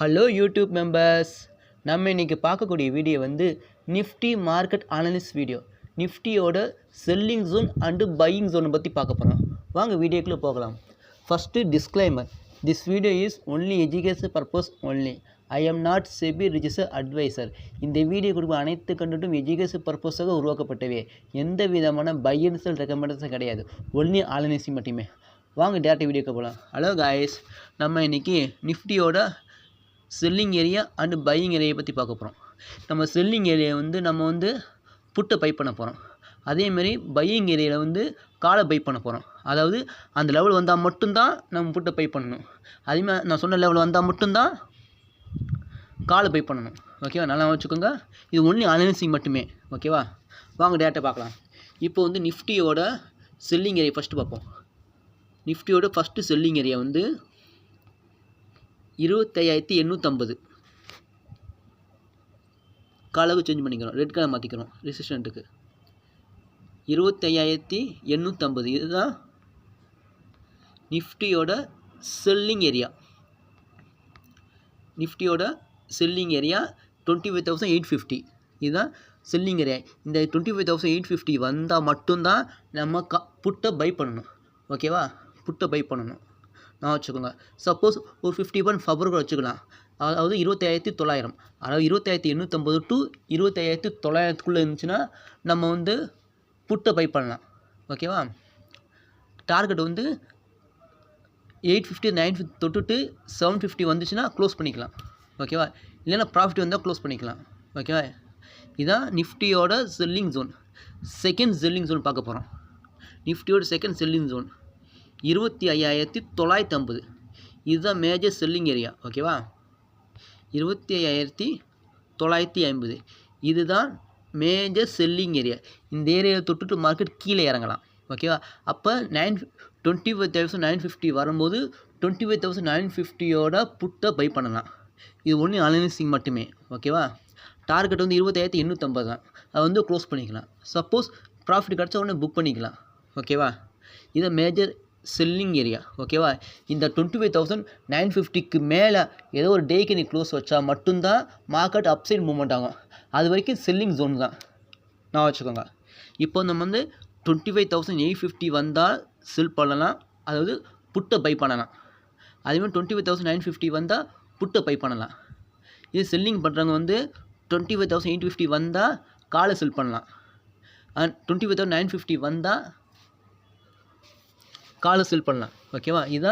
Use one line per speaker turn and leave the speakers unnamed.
Hello YouTube members, நம்ம இன்றைக்கி பார்க்கக்கூடிய வீடியோ வந்து நிஃப்டி மார்க்கெட் அனாலிசிஸ் வீடியோ. நிஃப்டியோட செல்லிங் ஜோன் அண்டு பையிங் ஜோனை பற்றி பார்க்க போகிறோம். வாங்க வீடியோக்குள்ளே போகலாம். First disclaimer, this video is only education purpose only. I am not SEBI registered advisor. இந்த வீடியோ கொடுக்கும் அனைத்து கண்டென்ட்டும் எஜுகேஷன் பர்பஸாக உருவாக்கப்பட்டவே. எந்த விதமான பை அண்ட் செல் ரெக்கமெண்டேஷன் கிடையாது, ஒன்லி அனாலிசிஸ் மட்டுமே. வாங்க டேரக்ட் வீடியோக்கு போகலாம். ஹலோ காய்ஸ், நம்ம இன்றைக்கி நிஃப்டியோட selling area and buying area பற்றி பார்க்க போகிறோம். நம்ம செல்லிங் ஏரியா வந்து நம்ம வந்து புட்டை பை பண்ண போகிறோம். அதேமாரி பையிங் ஏரியாவில் வந்து காலை பை பண்ண போகிறோம். அதாவது அந்த லெவல் வந்தால் மட்டும்தான் நம்ம புட்டை பை பண்ணணும். அதேமாதிரி நான் சொன்ன லெவல் வந்தால் மட்டும்தான் காலை பை பண்ணணும். ஓகேவா, நல்லா வச்சுக்கோங்க. இது ஒன்லி அனாலிசிஸ் மட்டுமே. ஓகேவா, வாங்க டேட்டா பார்க்கலாம். இப்போ வந்து நிஃப்டியோட செல்லிங் ஏரியா ஃபஸ்ட்டு பார்ப்போம். நிஃப்டியோட ஃபஸ்ட்டு செல்லிங் ஏரியா வந்து 25,850. கலர் சேஞ்ச் பண்ணிக்கிறோம், ரெட் கலர் மாற்றிக்கிறோம் ரெசிஸ்டண்ட்டுக்கு. 25,850 இதுதான் நிஃப்டியோட செல்லிங் ஏரியா. நிஃப்டியோட செல்லிங் ஏரியா 25,850 இதுதான் செல்லிங் ஏரியா. இந்த 25,850 வந்தால் மட்டும்தான் நம்ம புட்டை பை பண்ணணும். ஓகேவா, புட்டை பை பண்ணணும் நான் வச்சுக்கோங்க. சப்போஸ் ஒரு 50% ஃபவர் கூட வச்சுக்கலாம். அதாவது 25,900, அதாவது 25,850 டு 25,900 இருந்துச்சுன்னா நம்ம வந்து புட்டை பை பண்ணலாம். ஓகேவா, டார்கெட் வந்து 850 950 தொட்டுட்டு 750 வந்துச்சுன்னா க்ளோஸ் பண்ணிக்கலாம். ஓகேவா, இல்லைன்னா ப்ராஃபிட் வந்தால் க்ளோஸ் பண்ணிக்கலாம். ஓகேவா, இதுதான் நிஃப்டியோட selling zone. Second selling zone பார்க்க போகிறோம். நிஃப்டியோட செகண்ட் செல்லிங் ஜோன் 25,950. இதுதான் மேஜர் செல்லிங் ஏரியா. ஓகேவா, 25,950 இதுதான் மேஜர் செல்லிங் ஏரியா. இந்த ஏரியாவை தொட்டுட்டு மார்க்கெட் கீழே இறங்கலாம். ஓகேவா, அப்போ 25,950 வரும்போது 25,950யோட புட்டை பை பண்ணலாம். இது ஒன்லி அனாலிசிஸ் மட்டுமே. ஓகேவா, டார்கெட் வந்து 25,850 தான். அதை வந்து க்ளோஸ் பண்ணிக்கலாம். சப்போஸ் ப்ராஃபிட் கிடச்சா உடனே புக் பண்ணிக்கலாம். ஓகேவா, இது மேஜர் செல்லிங் ஏரியா. ஓகேவா, இந்த 25,950க்கு மேலே ஏதோ ஒரு டேக்கு நீ க்ளோஸ் வச்சா மட்டும்தான் மார்க்கெட் அப்சைட் மூவ்மெண்ட் ஆகும். அது வரைக்கும் செல்லிங் ஜோன் தான் நான் வச்சுக்கோங்க. இப்போ நம்ம வந்து 25,850 வந்தால் செல் பண்ணலாம், அதாவது புட்டை பை பண்ணலாம். அதேமாதிரி 25,950 வந்தால் புட்டை பை பண்ணலாம். இது செல்லிங் பண்ணுறவங்க வந்து 25,850 வந்தால் காலை செல் பண்ணலாம். அண்ட் 25,950 வந்தால் காலை செல் பண்ணலாம். ஓகேவா, இதுதான்